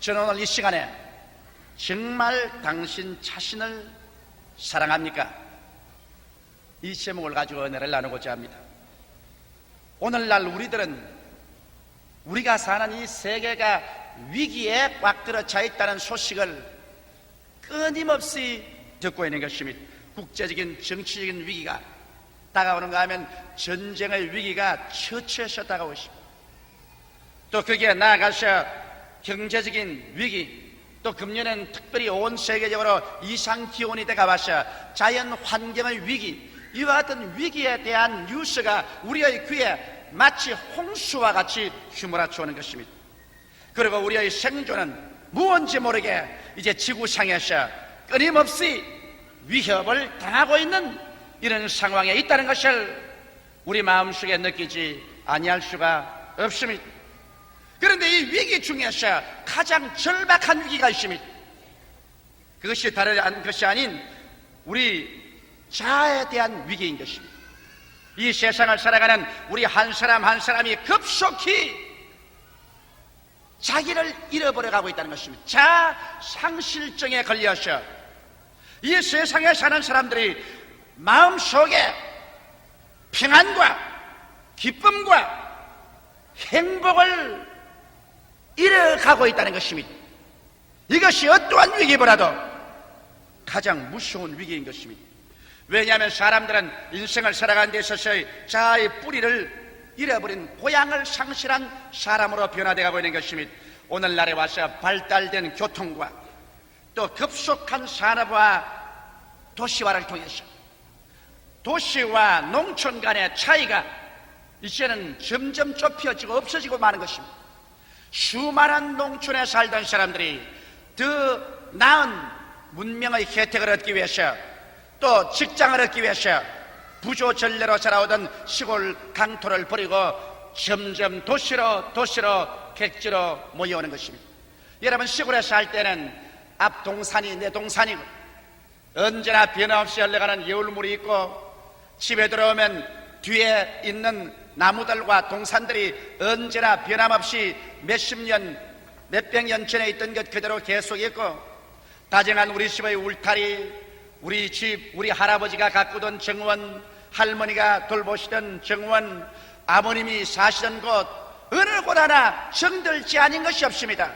저는 오늘 이 시간에 정말 당신 자신을 사랑합니까? 이 제목을 가지고 은혜를 나누고자 합니다. 오늘날 우리가 사는 이 세계가 위기에 꽉 들어차 있다는 소식을 끊임없이 듣고 있는 것입니다. 국제적인 정치적인 위기가 다가오는가 하면 전쟁의 위기가 처처해서 다가오고 있습니다. 또 거기에 나아가서 경제적인 위기, 또 금년엔 특별히 온 세계적으로 이상기온이 다가와서 자연 환경의 위기, 이와 같은 위기에 대한 뉴스가 우리의 귀에 마치 홍수와 같이 휘몰아쳐 오는 것입니다. 그리고 우리의 생존은 무언지 모르게 이제 지구상에서 끊임없이 위협을 당하고 있는 이런 상황에 있다는 것을 우리 마음속에 느끼지 아니할 수가 없습니다. 그런데 이 위기 중에서 가장 절박한 위기가 있습니다. 그것이 다른 것이 아닌 우리 자아에 대한 위기인 것입니다. 이 세상을 살아가는 우리 한 사람 한 사람이 급속히 자기를 잃어버려가고 있다는 것입니다. 자아 상실증에 걸려서 이 세상에 사는 사람들이 마음속에 평안과 기쁨과 행복을 잃어가고 있다는 것입니다. 이것이 어떠한 위기보다도 가장 무서운 위기인 것입니다. 왜냐하면 사람들은 인생을 살아가는 데 있어서의 자아의 뿌리를 잃어버린 고향을 상실한 사람으로 변화되어 가고 있는 것입니다. 오늘날에 와서 발달된 교통과 또 급속한 산업화 도시화를 통해서 도시와 농촌 간의 차이가 이제는 점점 좁혀지고 없어지고 마는 것입니다. 수많은 농촌에 살던 사람들이 더 나은 문명의 혜택을 얻기 위해서 또 직장을 얻기 위해서 부조전례로 살아오던 시골 강토를 버리고 점점 도시로 객지로 모여오는 것입니다. 여러분, 시골에 살 때는 앞 동산이 내 동산이고 언제나 변함없이 흘러가는 여울물이 있고 집에 들어오면 뒤에 있는 나무들과 동산들이 언제나 변함없이 몇십 년, 몇백 년 전에 있던 것 그대로 계속 있고 다정한 우리 집의 울타리, 우리 집, 우리 할아버지가 가꾸던 정원, 할머니가 돌보시던 정원, 아버님이 사시던 곳, 어느 곳 하나 정들지 않은 것이 없습니다.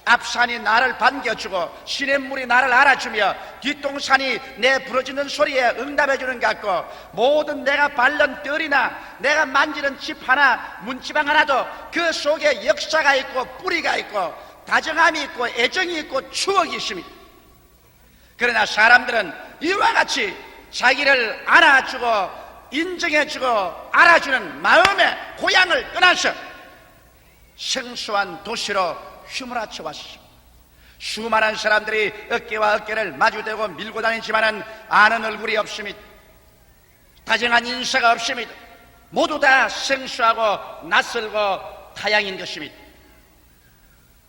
앞산이 나를 반겨주고 시냇물이 나를 알아주며 뒷동산이 내 부러지는 소리에 응답해주는 것 같고 모든 내가 밟는 뜰이나 내가 만지는 집 하나, 문지방 하나도 그 속에 역사가 있고 뿌리가 있고 다정함이 있고 애정이 있고 추억이 있습니다. 그러나 사람들은 이와 같이 자기를 안아주고 인정해주고 알아주는 마음의 고향을 떠나서 생소한 도시로 휘몰아쳐 왔습니다. 수많은 사람들이 어깨와 어깨를 마주대고 밀고 다니지만은 아는 얼굴이 없습니다. 다정한 인사가 없습니다. 모두 다 생소하고 낯설고 타향인 것입니다.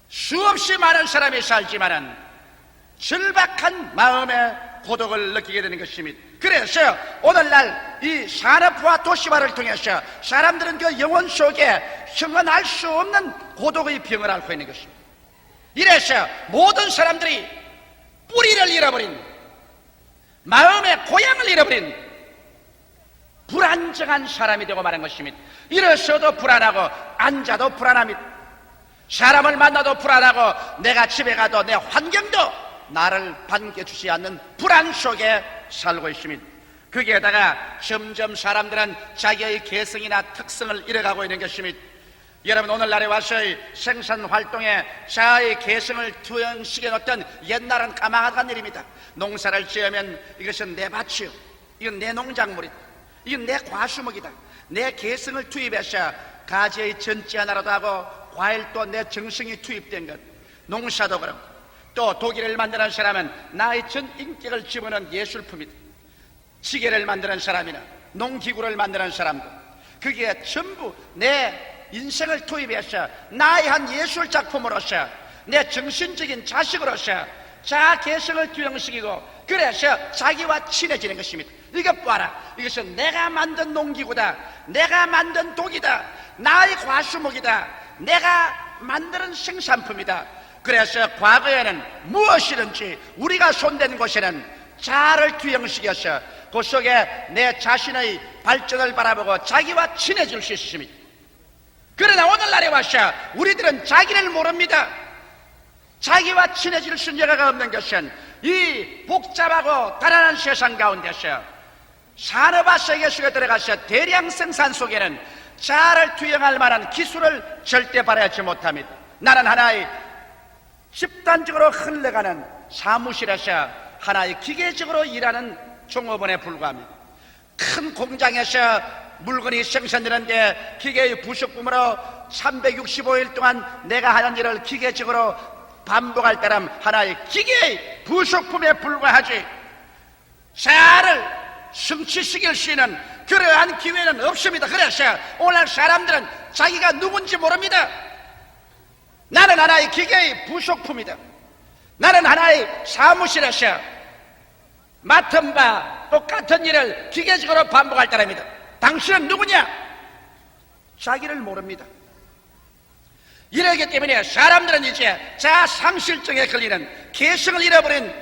수없이 많은 사람이 살지만은 절박한 마음의 고독을 느끼게 되는 것입니다. 그래서 오늘날 이 산업화 도시화를 통해서 사람들은 그 영혼 속에 형언할 수 없는 고독의 병을 앓고 있는 것입니다. 이래서 모든 사람들이 뿌리를 잃어버린, 마음의 고향을 잃어버린 불안정한 사람이 되고 말한 것입니다. 일어서도 불안하고 앉아도 불안합니다. 사람을 만나도 불안하고 내가 집에 가도 내 환경도 나를 반겨주지 않는 불안 속에 살고 있습니다. 거기에다가 점점 사람들은 자기의 개성이나 특성을 잃어가고 있는 것입니다. 여러분, 오늘날에 와서의 생산활동에 자아의 개성을 투영시켜 놓던 옛날은 까마득한 일입니다. 농사를 지으면 이것은 내 밭이요, 이건 내 농작물이다, 이건 내 과수목이다, 내 개성을 투입해서 가지의 전지 하나라도 하고 과일도 내 정성이 투입된 것, 농사도 그렇고 또 도기를 만드는 사람은 나의 전 인격을 집어넣은 예술품이다. 시계를 만드는 사람이나 농기구를 만드는 사람도 그게 전부 내 인생을 투입해서 나의 한 예술작품으로서 내 정신적인 자식으로서 자아 개성을 투영시키고 그래서 자기와 친해지는 것입니다. 이것 봐라, 이것은 내가 만든 농기구다, 내가 만든 독이다, 나의 과수목이다, 내가 만드는 생산품이다. 그래서 과거에는 무엇이든지 우리가 손댄 곳에는 자아를 투영시켜서 그 속에 내 자신의 발전을 바라보고 자기와 친해질 수 있습니다. 그러나 오늘날에 와서 우리들은 자기를 모릅니다. 자기와 친해질 순여가 없는 것은 이 복잡하고 가난한 세상 가운데서 산업화 세계 속에 들어가서 대량 생산 속에는 자아를 투영할 만한 기술을 절대 발휘하지 못합니다. 나는 하나의 집단적으로 흘러가는 사무실에서 하나의 기계적으로 일하는 종업원에 불과합니다. 큰 공장에서 물건이 생산되는데 기계의 부속품으로 365일 동안 내가 하는 일을 기계적으로 반복할 때라면 하나의 기계의 부속품에 불과하지 자아를 성취시킬 수 있는 그러한 기회는 없습니다. 그래서 오늘 사람들은 자기가 누군지 모릅니다. 나는 하나의 기계의 부속품이다. 나는 하나의 사무실에서 맡은 바 똑같은 일을 기계적으로 반복할 따름이다. 당신은 누구냐? 자기를 모릅니다. 이러기 때문에 사람들은 이제 자아 상실증에 걸리는 개성을 잃어버린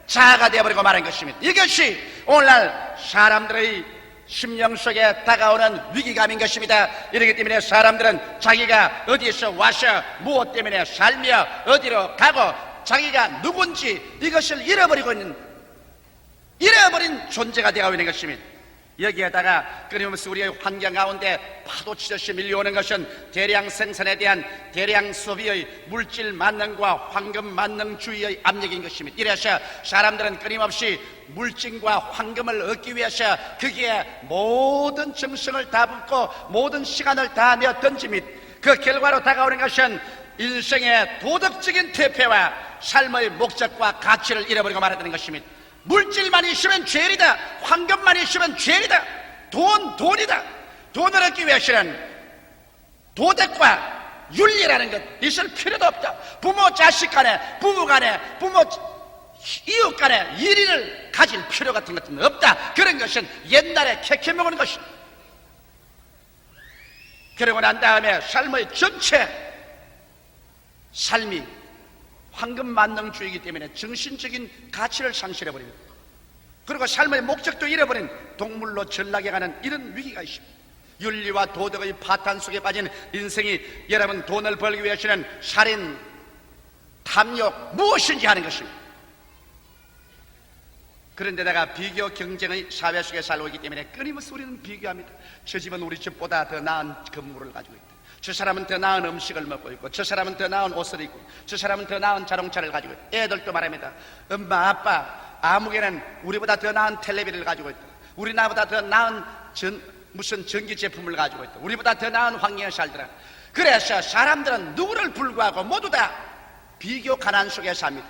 자아가 되어버리고 말한 것입니다. 이것이 오늘날 사람들의 심령 속에 다가오는 위기감인 것입니다. 이렇기 때문에 사람들은 자기가 어디에서 와서 무엇 때문에 살며 어디로 가고 자기가 누군지 이것을 잃어버린 존재가 되어가고 있는 것입니다. 여기에다가 끊임없이 우리의 환경 가운데 파도치듯이 밀려오는 것은 대량 생산에 대한 대량 소비의 물질 만능과 황금 만능주의의 압력인 것입니다. 이래서 사람들은 끊임없이 물질과 황금을 얻기 위해서 거기에 모든 정성을 다 붓고 모든 시간을 다 내어 던집니다. 그 결과로 다가오는 것은 인생의 도덕적인 퇴폐와 삶의 목적과 가치를 잃어버리고 말았다는 것입니다. 물질만 있으면 죄이다. 황금만 있으면 죄이다. 돈이다. 돈을 얻기 위해서는 도덕과 윤리라는 것 있을 필요도 없다. 부모 자식 간에 부부 간에 부모 이웃 간에 일의를 가질 필요 같은 것은 없다. 그런 것은 옛날에 캐캐 먹은 것이다. 그러고 난 다음에 삶의 전체 삶이 황금 만능주의이기 때문에 정신적인 가치를 상실해버립니다. 그리고 삶의 목적도 잃어버린 동물로 전락해 가는 이런 위기가 있습니다. 윤리와 도덕의 파탄 속에 빠진 인생이 여러분 돈을 벌기 위해서는 살인, 탐욕 무엇인지 하는 것입니다. 그런데다가 비교 경쟁의 사회 속에 살고 있기 때문에 끊임없이 우리는 비교합니다. 저 집은 우리 집보다 더 나은 건물을 가지고 있다. 저 사람은 더 나은 음식을 먹고 있고 저 사람은 더 나은 옷을 입고 저 사람은 더 나은 자동차를 가지고 있다. 애들도 말합니다. 엄마 아빠 아무개는 우리보다 더 나은 텔레비를 가지고 있다. 우리나보다 더 나은 무슨 전기 제품을 가지고 있다. 우리보다 더 나은 환경에 살더라. 그래서 사람들은 누구를 불구하고 모두 다 비교 가난 속에 삽니다.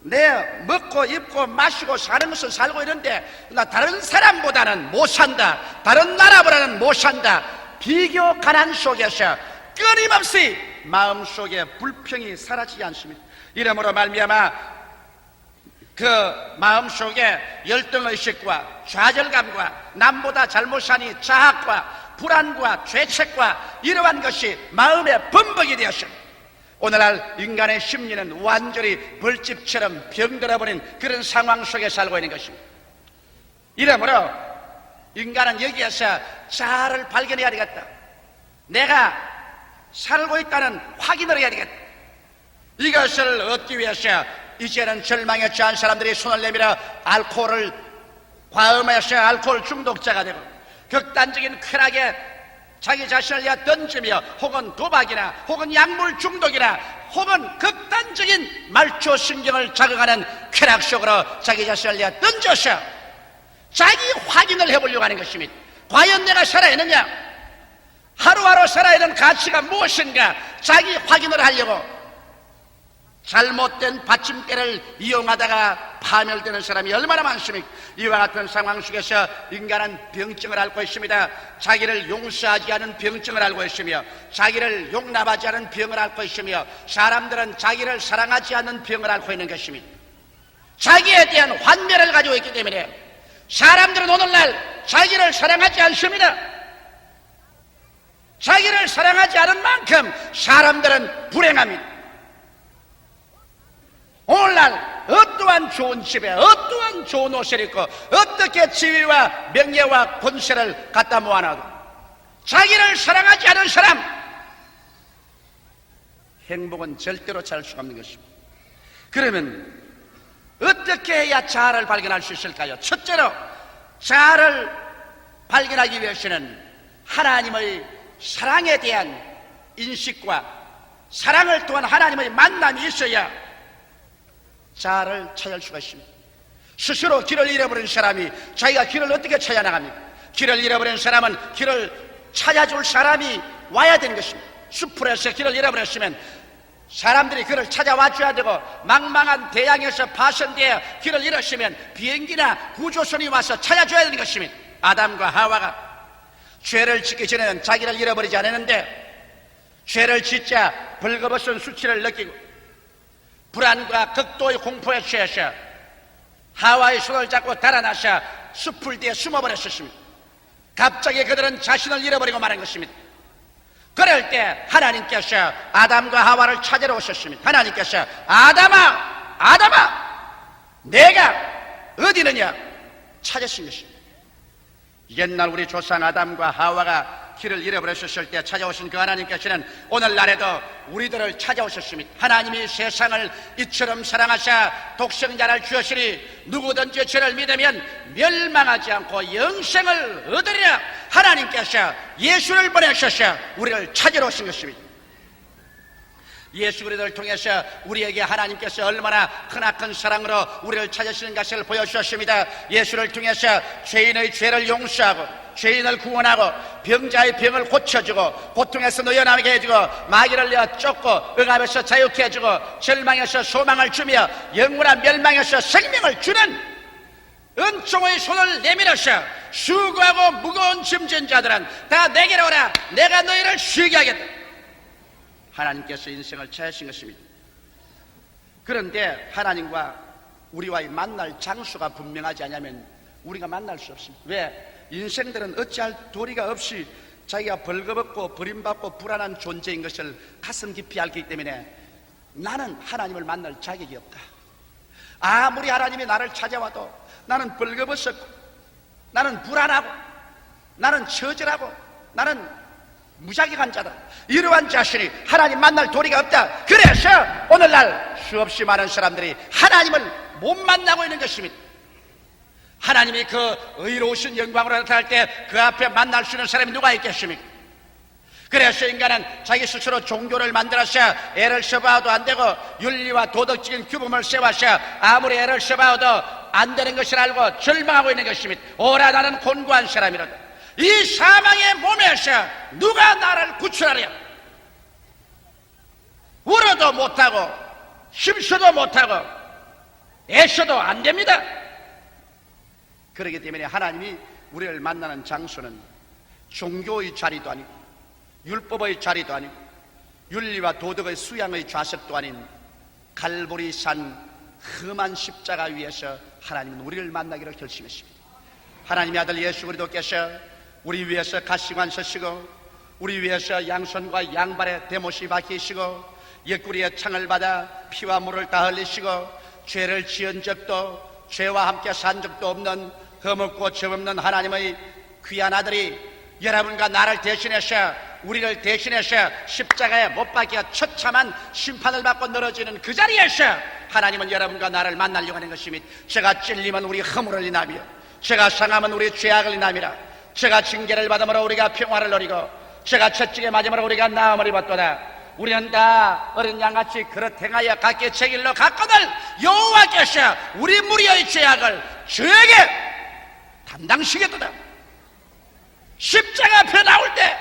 내 먹고 입고 마시고 사는 것은 살고 있는데 나 다른 사람보다는 못 산다. 다른 나라보다는 못 산다. 비교 가난 속에서 끊임없이 마음속에 불평이 사라지지 않습니다. 이러므로 말미암아 그 마음속에 열등의식과 좌절감과 남보다 잘못 사니 자학과 불안과 죄책과 이러한 것이 마음의 범벅이 되었습니다. 오늘날 인간의 심리는 완전히 벌집처럼 병들어버린 그런 상황 속에 살고 있는 것입니다. 이러므로 인간은 여기에서 자아를 발견해야 되겠다. 내가 살고 있다는 확인을 해야 되겠다. 이것을 얻기 위해서 이제는 절망에 처한 사람들이 손을 내밀어 알코올을 과음해서 알코올 중독자가 되고 극단적인 쾌락에 자기 자신을 내어 던지며 혹은 도박이나 혹은 약물 중독이나 혹은 극단적인 말초 신경을 자극하는 쾌락 속으로 자기 자신을 내어 던져서 자기 확인을 해보려고 하는 것입니다. 과연 내가 살아있느냐? 하루하루 살아있는 가치가 무엇인가? 자기 확인을 하려고 잘못된 받침대를 이용하다가 파멸되는 사람이 얼마나 많습니까? 이와 같은 상황 속에서 인간은 병증을 앓고 있습니다. 자기를 용서하지 않은 병증을 앓고 있으며 자기를 용납하지 않은 병을 앓고 있으며 사람들은 자기를 사랑하지 않는 병을 앓고 있는 것입니다. 자기에 대한 환멸을 가지고 있기 때문에 사람들은 오늘날 자기를 사랑하지 않습니다. 자기를 사랑하지 않은 만큼 사람들은 불행합니다. 어떠한 좋은 집에 어떠한 좋은 옷을 입고 어떻게 지위와 명예와 권세를 갖다 모아놔도 자기를 사랑하지 않은 사람, 행복은 절대로 찾을 수가 없는 것입니다. 그러면 어떻게 해야 자아를 발견할 수 있을까요? 첫째로 자아를 발견하기 위해서는 하나님의 사랑에 대한 인식과 사랑을 통한 하나님의 만남이 있어야 자아를 찾을 수가 있습니다. 스스로 길을 잃어버린 사람이 자기가 길을 어떻게 찾아 나갑니까? 길을 잃어버린 사람은 길을 찾아줄 사람이 와야 되는 것입니다. 숲에서 길을 잃어버렸으면 사람들이 그를 찾아와 줘야 되고, 망망한 대양에서 파손되어 길을 잃었으면 비행기나 구조선이 와서 찾아줘야 되는 것입니다. 아담과 하와가 죄를 짓기 전에는 자기를 잃어버리지 않았는데, 죄를 짓자 벌거벗은 수치를 느끼고 불안과 극도의 공포에 취해서 하와의 손을 잡고 달아나서 숲을 뒤에 숨어버렸습니다. 갑자기 그들은 자신을 잃어버리고 말한 것입니다. 그럴 때 하나님께서 아담과 하와를 찾으러 오셨습니다. 하나님께서 아담아, 아담아, 내가 어디 있느냐 찾으신 것입니다. 옛날 우리 조상 아담과 하와가 길을 잃어버렸을 때 찾아오신 그 하나님께서는 오늘날에도 우리들을 찾아오셨습니다. 하나님이 세상을 이처럼 사랑하사 독생자를 주었으니 누구든지 저를 믿으면 멸망하지 않고 영생을 얻으리라. 하나님께서 예수를 보내셔서 우리를 찾으러 오신 것입니다. 예수 그리스도를 통해서 우리에게 하나님께서 얼마나 크나큰 사랑으로 우리를 찾으시는 것을 보여주셨습니다. 예수를 통해서 죄인의 죄를 용서하고 죄인을 구원하고 병자의 병을 고쳐주고 고통에서 놓여나게 해주고 마귀를 내어 쫓고 응압에서 자유케 해주고 절망에서 소망을 주며 영원한 멸망에서 생명을 주는 은총의 손을 내밀어서 수고하고 무거운 짐진 자들은 다 내게로 오라. 내가 너희를 쉬게 하겠다. 하나님께서 인생을 찾으신 것입니다. 그런데 하나님과 우리와의 만날 장소가 분명하지 않으면 우리가 만날 수 없습니다. 왜? 인생들은 어찌할 도리가 없이 자기가 벌거벗고 버림받고 불안한 존재인 것을 가슴 깊이 알기 때문에 나는 하나님을 만날 자격이 없다. 아무리 하나님이 나를 찾아와도 나는 벌거벗었고 나는 불안하고 나는 처절하고 나는 무자격한 자다. 이러한 자신이 하나님 만날 도리가 없다. 그래서 오늘날 수없이 많은 사람들이 하나님을 못 만나고 있는 것입니다. 하나님이 그 의로우신 영광으로 나타날 때 그 앞에 만날 수 있는 사람이 누가 있겠습니까? 그래서 인간은 자기 스스로 종교를 만들어서 애를 써봐도 안 되고 윤리와 도덕적인 규범을 세워서 아무리 애를 써봐도 안 되는 것을 알고 절망하고 있는 것입니다. 오라 나는 곤고한 사람이로다. 이 사망의 몸에서 누가 나를 구출하랴? 울어도 못하고 힘써도 못하고 애써도 안 됩니다. 그렇기 때문에 하나님이 우리를 만나는 장소는 종교의 자리도 아니고 율법의 자리도 아니고 윤리와 도덕의 수양의 좌석도 아닌 갈보리산 험한 십자가 위에서 하나님은 우리를 만나기를 결심했습니다. 하나님의 아들 예수 그리스도께서 우리 위해서 가시관 서시고 우리 위해서 양손과 양발에 대못이 박히시고 옆구리에 창을 받아 피와 물을 다 흘리시고 죄를 지은 적도 죄와 함께 산 적도 없는 흠없고 죄 없는 하나님의 귀한 아들이 여러분과 나를 대신해서 우리를 대신해서 십자가에 못 박혀 처참한 심판을 받고 늘어지는 그 자리에서 하나님은 여러분과 나를 만나려고 하는 것입니다. 제가 찔리면 우리 허물을 인하며 제가 상하면 우리 죄악을 인함이라. 제가 징계를 받음으로 우리가 평화를 누리고 제가 채찍에 맞음으로 우리가 나음을 입었도다. 우리는 다 어린 양같이 그릇 행하여 각기 제 길로 갔거늘 여호와께서 우리 무리의 죄악을 저에게 담당시겠도다. 십자가 앞에 나올 때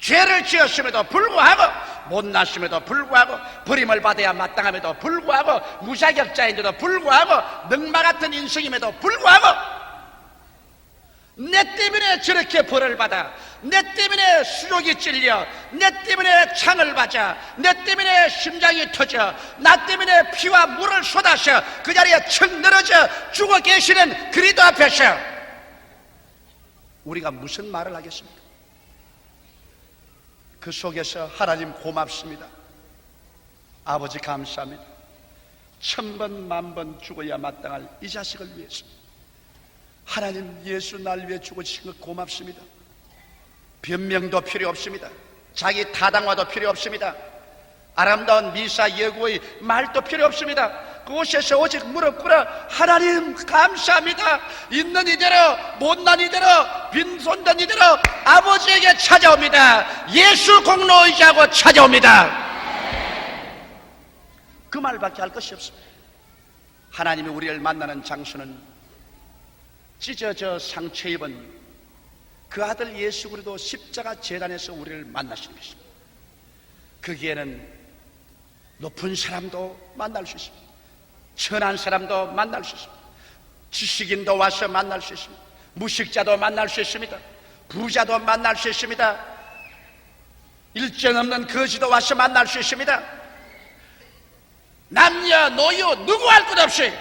죄를 지었음에도 불구하고 못났음에도 불구하고 버림을 받아야 마땅함에도 불구하고 무자격자인데도 불구하고 능마 같은 인생임에도 불구하고 내 때문에 저렇게 벌을 받아, 내 때문에 수족이 찔려, 내 때문에 창을 받아, 내 때문에 심장이 터져, 나 때문에 피와 물을 쏟아서 그 자리에 척 늘어져 죽어 계시는 그리스도 앞에서 우리가 무슨 말을 하겠습니까? 그 속에서 하나님 고맙습니다. 아버지 감사합니다. 천번 만번 죽어야 마땅할 이 자식을 위해서 하나님, 예수 날 위해 죽으신 것 고맙습니다. 변명도 필요 없습니다. 자기 타당화도 필요 없습니다. 아름다운 미사 예고의 말도 필요 없습니다. 그곳에서 오직 무릎 꿇어 하나님 감사합니다, 있는 이대로 못난 이대로 빈손된 이대로 아버지에게 찾아옵니다. 예수 공로 의지하고 찾아옵니다. 그 말밖에 할 것이 없습니다. 하나님이 우리를 만나는 장소는 찢어져 상처 입은 그 아들 예수 그리스도 십자가 제단에서 우리를 만나시는 것입니다. 거기에는 높은 사람도 만날 수 있습니다. 천한 사람도 만날 수 있습니다. 지식인도 와서 만날 수 있습니다. 무식자도 만날 수 있습니다. 부자도 만날 수 있습니다. 일정 없는 거지도 와서 만날 수 있습니다. 남녀 노유 누구 할 것 없이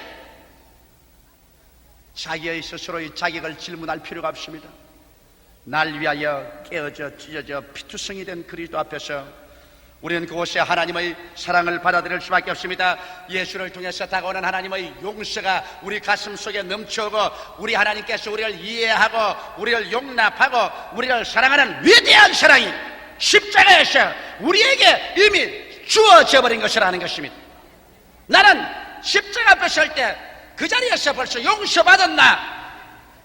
자기의 스스로의 자격을 질문할 필요가 없습니다. 날 위하여 깨어져 찢어져 피투성이 된 그리스도 앞에서 우리는 그곳에 하나님의 사랑을 받아들일 수밖에 없습니다. 예수를 통해서 다가오는 하나님의 용서가 우리 가슴 속에 넘쳐오고 우리 하나님께서 우리를 이해하고 우리를 용납하고 우리를 사랑하는 위대한 사랑이 십자가에서 우리에게 이미 주어져 버린 것이라는 것입니다. 나는 십자가 앞에 설 때 그 자리에서 벌써 용서받은 나,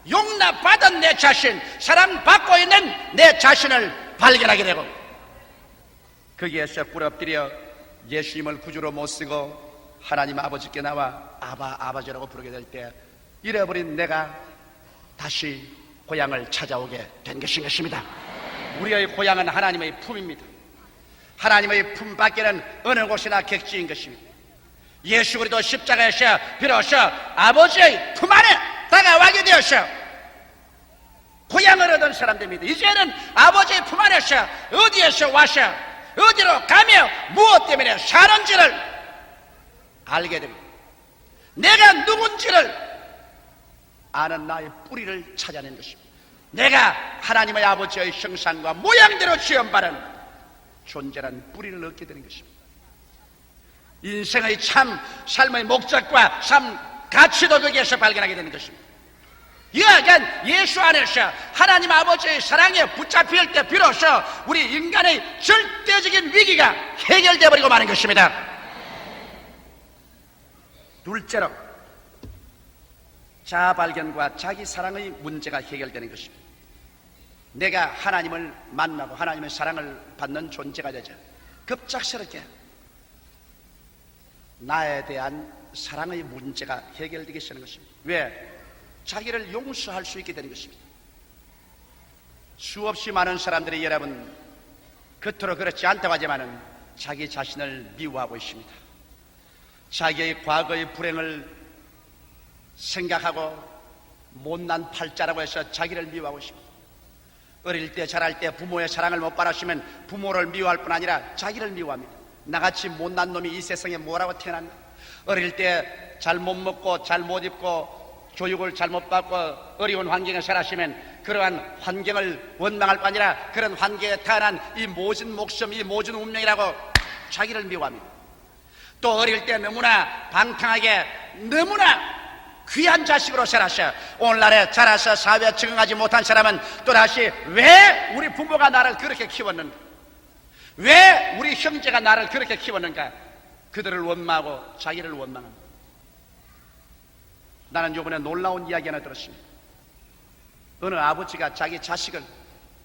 용납받은 내 자신, 사랑받고 있는 내 자신을 발견하게 되고 거기에서 부럽뜨려 예수님을 구주로 못쓰고 하나님 아버지께 나와 아버지라고 부르게 될 때 잃어버린 내가 다시 고향을 찾아오게 된 것입니다. 우리의 고향은 하나님의 품입니다. 하나님의 품 밖에는 어느 곳이나 객지인 것입니다. 예수 그리스도 십자가에서 비로소 아버지의 품 안에 다가가게 되었어 고향을 얻은 사람들입니다. 이제는 아버지의 품 안에서 어디에서 와서 어디로 가며 무엇 때문에 사는지를 알게 됩니다. 내가 누군지를 아는 나의 뿌리를 찾아낸 것입니다. 내가 하나님의 아버지의 형상과 모양대로 지음받은 존재란 뿌리를 얻게 되는 것입니다. 인생의 참 삶의 목적과 삶 가치도 거기에서 발견하게 되는 것입니다. 이러한 예수 안에서 하나님 아버지의 사랑에 붙잡힐 때 비로소 우리 인간의 절대적인 위기가 해결되어 버리고 마는 것입니다. 둘째로 자아 발견과 자기 사랑의 문제가 해결되는 것입니다. 내가 하나님을 만나고 하나님의 사랑을 받는 존재가 되자 급작스럽게 나에 대한 사랑의 문제가 해결되기 시작하는 것입니다. 왜? 자기를 용서할 수 있게 되는 것입니다. 수없이 많은 사람들이 여러분 겉으로 그렇지 않다고 하지만은 자기 자신을 미워하고 있습니다. 자기의 과거의 불행을 생각하고 못난 팔자라고 해서 자기를 미워하고 있습니다. 어릴 때 자랄 때 부모의 사랑을 못 받았으면 부모를 미워할 뿐 아니라 자기를 미워합니다. 나같이 못난 놈이 이 세상에 뭐라고 태어났나? 어릴 때 잘 못 먹고 잘 못 입고 교육을 잘못 받고 어려운 환경에 살았으면 그러한 환경을 원망할 뿐 아니라 그런 환경에 태어난 이 모진 목숨, 이 모진 운명이라고 자기를 미워합니다. 또 어릴 때 너무나 방탕하게 너무나 귀한 자식으로 살았어요. 오늘날에 자라서 사회에 적응하지 못한 사람은 또다시 왜 우리 부모가 나를 그렇게 키웠는가? 왜 우리 형제가 나를 그렇게 키웠는가? 그들을 원망하고 자기를 원망합니다. 나는 이번에 놀라운 이야기 하나 들었습니다. 어느 아버지가 자기 자식을,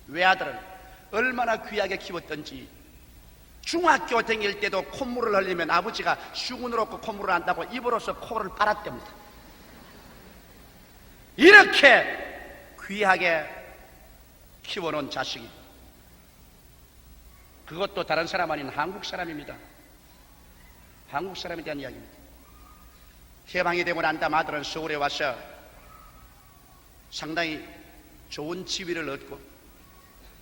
외아들을 얼마나 귀하게 키웠던지 중학교 다닐 때도 콧물을 흘리면 아버지가 수건을 얻고 콧물을 한다고 입으로서 코를 빨았답니다. 이렇게 귀하게 키워놓은 자식이, 그것도 다른 사람 아닌 한국 사람입니다. 한국 사람에 대한 이야기입니다. 해방이 되고 난 다음 아들은 서울에 와서 상당히 좋은 지위를 얻고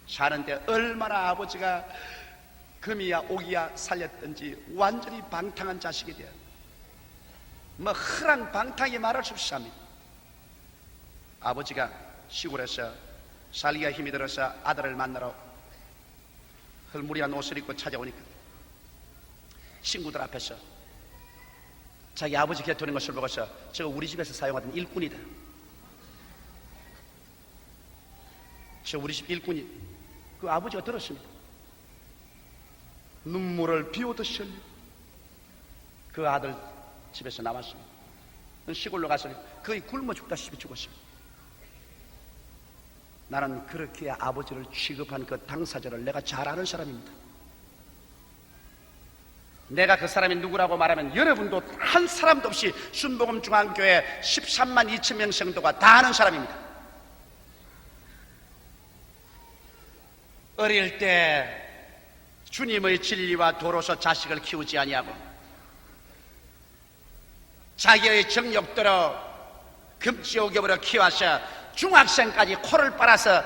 사는데 얼마나 아버지가 금이야 옥이야 살렸던지 완전히 방탕한 자식이 돼요. 뭐 허랑방탕이 말할 수 없습니다. 아버지가 시골에서 살기가 힘이 들어서 아들을 만나러 헐무리한 옷을 입고 찾아오니까 친구들 앞에서 자기 아버지 곁에 오는 것을 보고서 저거 우리 집에서 사용하던 일꾼이다. 저 우리 집 일꾼이. 그 아버지가 들었습니다. 눈물을 비오듯이 흘리고 그 아들 집에서 나왔습니다. 시골로 가서 거의 굶어 죽다시피 죽었습니다. 나는 그렇게 아버지를 취급한 그 당사자를 내가 잘 아는 사람입니다. 내가 그 사람이 누구라고 말하면 여러분도 한 사람도 없이 순복음중앙교회 13만 2천 명 성도가 다 아는 사람입니다. 어릴 때 주님의 진리와 도로서 자식을 키우지 아니하고 자기의 정욕대로 금지옥엽으로 키워서 중학생까지 코를 빨아서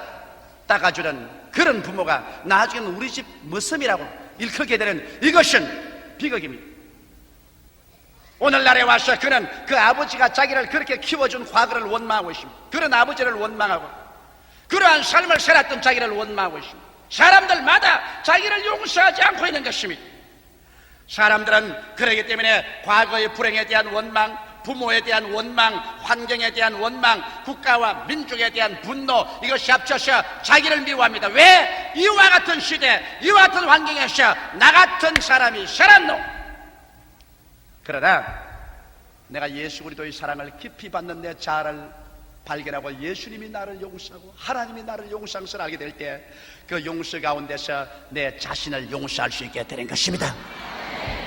닦아주는 그런 부모가 나중에는 우리 집 머슴이라고 일컬게 되는 이것은 비극입니다. 오늘날에 와서 그는 그 아버지가 자기를 그렇게 키워준 과거를 원망하고 있습니다. 그런 아버지를 원망하고 그러한 삶을 살았던 자기를 원망하고 있습니다. 사람들마다 자기를 용서하지 않고 있는 것입니다. 사람들은 그러기 때문에 과거의 불행에 대한 원망, 부모에 대한 원망, 환경에 대한 원망, 국가와 민족에 대한 분노, 이것이 합쳐서 자기를 미워합니다. 왜? 이와 같은 시대, 이와 같은 환경에서 나 같은 사람이 살았노? 그러나 내가 예수 그리스도의 사랑을 깊이 받는 내 자아를 발견하고 예수님이 나를 용서하고 하나님이 나를 용서한 것을 알게 될 때 그 용서 가운데서 내 자신을 용서할 수 있게 되는 것입니다.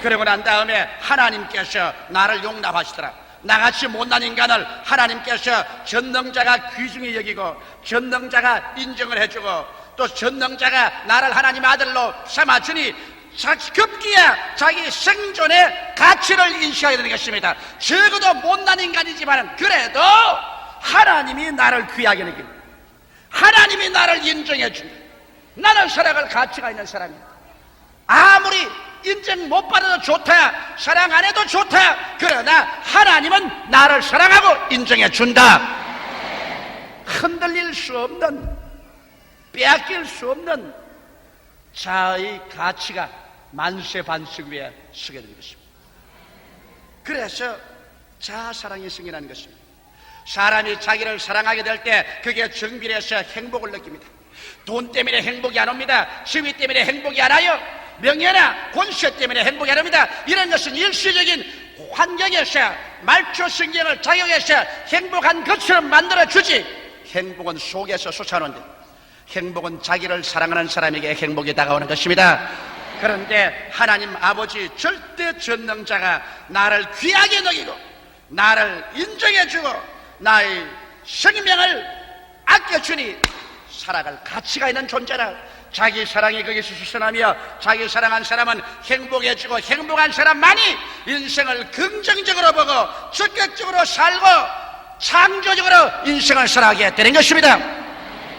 그러고 난 다음에 하나님께서 나를 용납하시더라. 나같이 못난 인간을 하나님께서 전능자가 귀중히 여기고 전능자가 인정을 해주고 또 전능자가 나를 하나님의 아들로 삼아주니 급기야 자기 생존의 가치를 인식하게 되는 것입니다. 적어도 못난 인간이지만 그래도 하나님이 나를 귀하게 여깁니다. 하나님이 나를 인정해 준다. 나는 살아갈 가치가 있는 사람이다. 아무리 인정 못 받아도 좋다, 사랑 안 해도 좋다, 그러나 하나님은 나를 사랑하고 인정해 준다. 흔들릴 수 없는, 빼앗길 수 없는 자아의 가치가 만세반석 위에 서게 되는 것입니다. 그래서 자아사랑이 생겨나는 것입니다. 사람이 자기를 사랑하게 될 때 그게 정비례해서 행복을 느낍니다. 돈 때문에 행복이 안 옵니다. 지위 때문에 행복이 안 와요. 명예나 권세 때문에 행복이 안 옵니다. 이런 것은 일시적인 환경에서 말초 성경을 작용해서 행복한 것처럼 만들어주지, 행복은 속에서 솟아오는데 행복은 자기를 사랑하는 사람에게 행복이 다가오는 것입니다. 그런데 하나님 아버지 절대 전능자가 나를 귀하게 여기고 나를 인정해주고 나의 생명을 아껴주니 살아갈 가치가 있는 존재라. 자기 사랑이 거기서 수선하며 자기 사랑한 사람은 행복해지고 행복한 사람만이 인생을 긍정적으로 보고 적극적으로 살고 창조적으로 인생을 살아가게 되는 것입니다.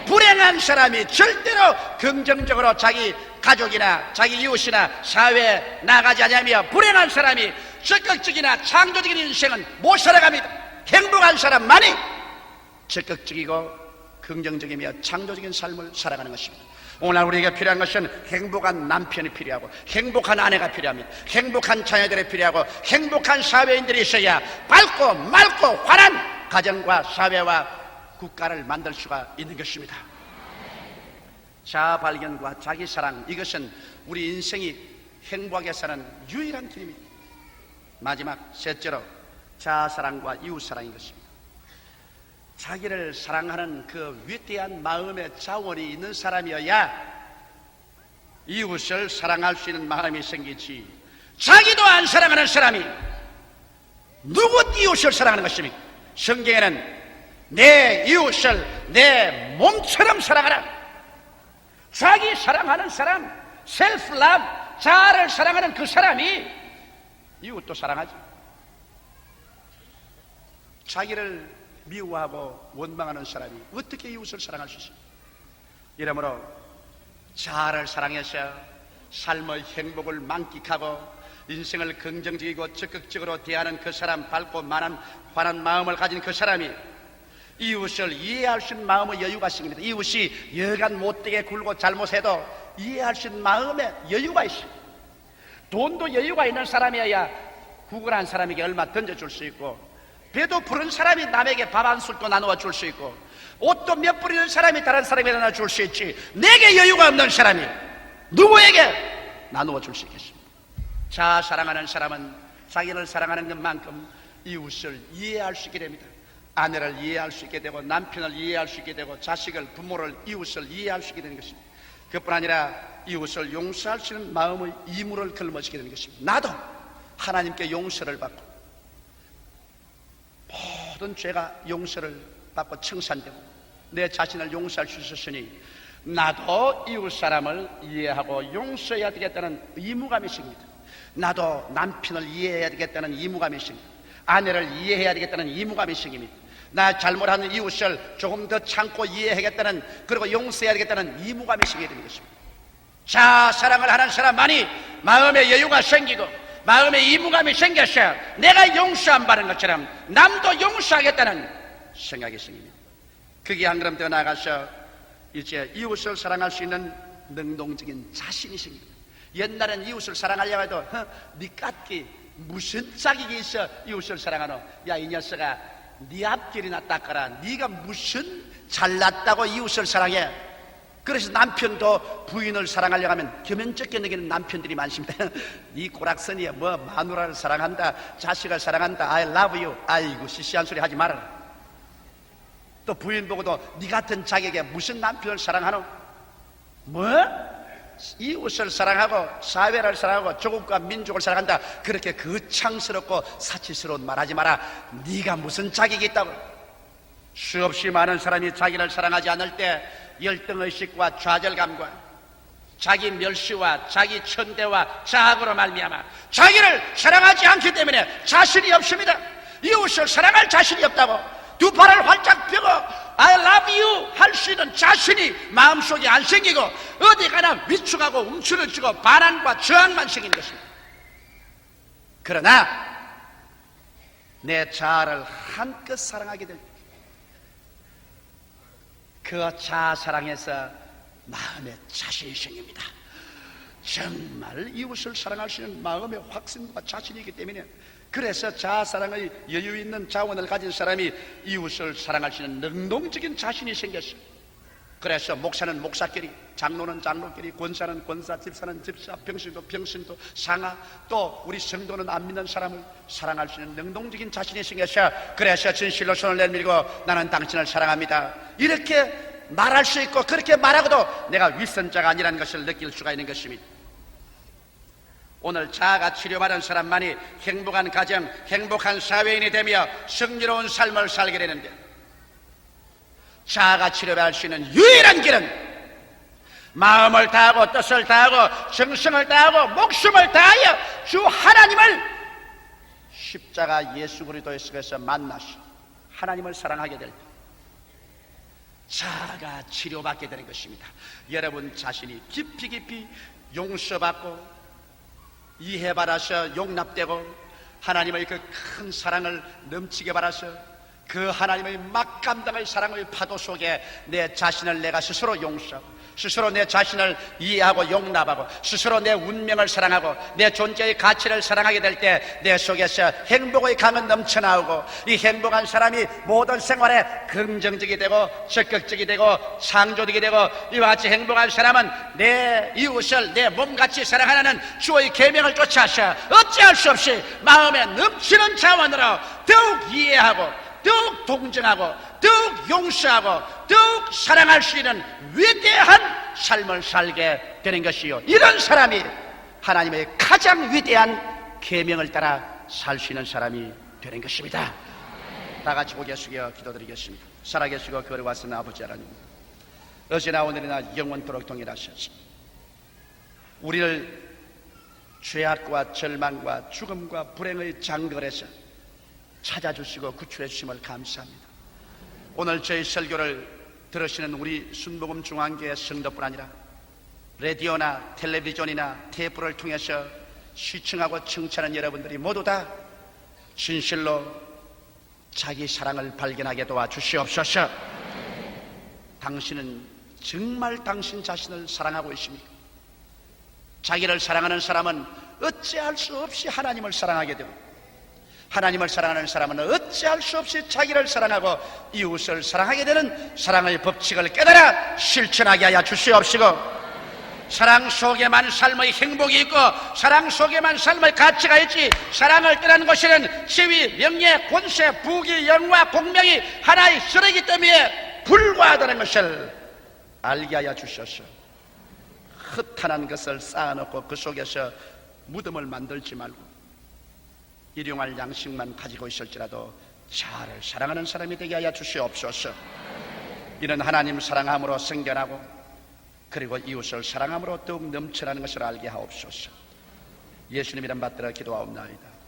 불행한 사람이 절대로 긍정적으로 자기 가족이나 자기 이웃이나 사회에 나가지 않으며 불행한 사람이 적극적이나 창조적인 인생은 못 살아갑니다. 행복한 사람만이 적극적이고 긍정적이며 창조적인 삶을 살아가는 것입니다. 오늘 우리에게 필요한 것은 행복한 남편이 필요하고 행복한 아내가 필요합니다. 행복한 자녀들이 필요하고 행복한 사회인들이 있어야 밝고 맑고 환한 가정과 사회와 국가를 만들 수가 있는 것입니다. 자아 발견과 자기 사랑, 이것은 우리 인생이 행복하게 사는 유일한 길입니다. 마지막 셋째로 자아 사랑과 이웃 사랑인 것입니다. 자기를 사랑하는 그 위대한 마음의 자원이 있는 사람이어야 이웃을 사랑할 수 있는 마음이 생기지, 자기도 안 사랑하는 사람이 누구 이웃을 사랑하는 것입니까? 성경에는 내 이웃을 내 몸처럼 사랑하라. 자기 사랑하는 사람, 셀프 러브, 자아를 사랑하는 그 사람이 이웃도 사랑하지. 자기를 미워하고 원망하는 사람이 어떻게 이웃을 사랑할 수 있습니까? 이러므로 자아를 사랑해서 삶의 행복을 만끽하고 인생을 긍정적이고 적극적으로 대하는 그 사람, 밝고 환한 마음을 가진 그 사람이 이웃을 이해할 수 있는 마음의 여유가 생깁니다. 이웃이 여간 못되게 굴고 잘못해도 이해할 수 있는 마음의 여유가 있습니다. 돈도 여유가 있는 사람이어야 구걸한 사람에게 얼마 던져줄 수 있고, 배도 부른 사람이 남에게 밥 한 술도 나누어 줄 수 있고, 옷도 몇 벌 있는 사람이 다른 사람에게 나눠줄 수 있지, 내게 여유가 없는 사람이 누구에게 나누어 줄 수 있겠습니까? 자, 사랑하는 사람은 자기를 사랑하는 것만큼 이웃을 이해할 수 있게 됩니다. 아내를 이해할 수 있게 되고, 남편을 이해할 수 있게 되고, 자식을, 부모를, 이웃을 이해할 수 있게 되는 것입니다. 그뿐 아니라 이웃을 용서할 수 있는 마음의 이물을 걸머지게 되는 것입니다. 나도 하나님께 용서를 받고, 모든 죄가 용서를 받고 청산되고 내 자신을 용서할 수 있었으니, 나도 이웃 사람을 이해하고 용서해야 되겠다는 의무감이 생깁니다. 나도 남편을 이해해야 되겠다는 의무감이 생깁니다. 아내를 이해해야 되겠다는 의무감이 생깁니다. 나 잘못하는 이웃을 조금 더 참고 이해하겠다는, 그리고 용서해야 되겠다는 의무감이 생기게 되는 것입니다. 자, 사랑을 하는 사람만이 마음의 여유가 생기고 마음의 의무감이 생겨서 내가 용서 안 받은 것처럼 남도 용서하겠다는 생각이 생깁니다. 그게 한 걸음 더 나아가서 이제 이웃을 사랑할 수 있는 능동적인 자신이 생깁니다. 옛날엔 이웃을 사랑하려고 해도 네 깎기 무슨 자격이 있어 이웃을 사랑하노? 야, 이 녀석아, 네 앞길이나 닦아라. 네가 무슨 잘났다고 이웃을 사랑해? 그래서 남편도 부인을 사랑하려고 하면 겸연쩍게 느끼는 남편들이 많습니다. 네 고락선이야, 뭐 마누라를 사랑한다, 자식을 사랑한다, I love you. 아이고, 시시한 소리 하지 말아라. 또 부인 보고도 네 같은 자격에 무슨 남편을 사랑하노? 뭐? 이웃을 사랑하고 사회를 사랑하고 조국과 민족을 사랑한다, 그렇게 거창스럽고 사치스러운 말하지 마라. 네가 무슨 자격이 있다고. 수없이 많은 사람이 자기를 사랑하지 않을 때 열등의식과 좌절감과 자기 멸시와 자기 천대와 자학으로 말미암아 자기를 사랑하지 않기 때문에 자신이 없습니다. 이웃을 사랑할 자신이 없다고 두 팔을 활짝 펴고 I love you 할 수 있는 자신이 마음속에 안 생기고 어디 가나 위축하고 움츠러지고 반항과 저항만 생기는 것입니다. 그러나 내 자아를 한껏 사랑하게 될 때 그 자아 사랑에서 마음의 자신이 생깁니다. 정말 이웃을 사랑할 수 있는 마음의 확신과 자신이 있기 때문에, 그래서 자아 사랑의 여유 있는 자원을 가진 사람이 이웃을 사랑할 수 있는 능동적인 자신이 생겼어요. 그래서 목사는 목사끼리, 장로는 장로끼리, 권사는 권사, 집사는 집사, 병신도 병신도, 상하, 또 우리 성도는 안 믿는 사람을 사랑할 수 있는 능동적인 자신이 생겼어. 그래서 진실로 손을 내밀고 나는 당신을 사랑합니다, 이렇게 말할 수 있고, 그렇게 말하고도 내가 윗선자가 아니라는 것을 느낄 수가 있는 것입니다. 오늘 자아가 치료받은 사람만이 행복한 가정, 행복한 사회인이 되며 승리로운 삶을 살게 되는데, 자아가 치료받을 수 있는 유일한 길은 마음을 다하고 뜻을 다하고 정성을 다하고 목숨을 다하여 주 하나님을 십자가 예수 그리스도의 속에서 만나시 하나님을 사랑하게 될 때 자아가 치료받게 되는 것입니다. 여러분 자신이 깊이 깊이 용서받고 이해받아서 용납되고 하나님의 그 큰 사랑을 넘치게 받아서 그 하나님의 막감당의 사랑의 파도 속에 내 자신을 내가 스스로 용서하고, 스스로 내 자신을 이해하고 용납하고, 스스로 내 운명을 사랑하고 내 존재의 가치를 사랑하게 될 때 내 속에서 행복의 강은 넘쳐나오고, 이 행복한 사람이 모든 생활에 긍정적이 되고 적극적이 되고 창조적이 되고, 이와 같이 행복한 사람은 내 이웃을 내 몸같이 사랑하는 주의 계명을 쫓아서 어찌할 수 없이 마음에 넘치는 자원으로 더욱 이해하고 더욱 동정하고 더욱 용서하고 더욱 사랑할 수 있는 위대한 삶을 살게 되는 것이요, 이런 사람이 하나님의 가장 위대한 계명을 따라 살 수 있는 사람이 되는 것입니다. 다 같이 고개 숙여 기도드리겠습니다. 살아계시고 거룩하신 아버지 하나님, 어제나 오늘이나 영원토록 동일하셔서 우리를 죄악과 절망과 죽음과 불행의 장거에서 찾아주시고 구출해 주심을 감사합니다. 오늘 저희 설교를 들으시는 우리 순복음 중앙교회 성도뿐 아니라 라디오나 텔레비전이나 테이프를 통해서 시청하고 청취하는 여러분들이 모두 다 진실로 자기 사랑을 발견하게 도와주시옵소서. 당신은 정말 당신 자신을 사랑하고 있습니까? 자기를 사랑하는 사람은 어찌할 수 없이 하나님을 사랑하게 되고, 하나님을 사랑하는 사람은 어찌할 수 없이 자기를 사랑하고 이웃을 사랑하게 되는 사랑의 법칙을 깨달아 실천하게 하여 주시옵시고, 사랑 속에만 삶의 행복이 있고 사랑 속에만 삶의 가치가 있지, 사랑을 떠난 것에는 지위, 명예, 권세, 부귀, 영화, 공명이 하나의 쓰레기 때문에 불과하다는 것을 알게 하여 주셔서 흩어난 것을 쌓아놓고 그 속에서 무덤을 만들지 말고 일용할 양식만 가지고 있을지라도 자를 사랑하는 사람이 되게 하여 주시옵소서. 이는 하나님 사랑함으로 생겨나고 그리고 이웃을 사랑함으로 더욱 넘쳐나는 것을 알게 하옵소서. 예수님 이름 받들어 기도하옵나이다.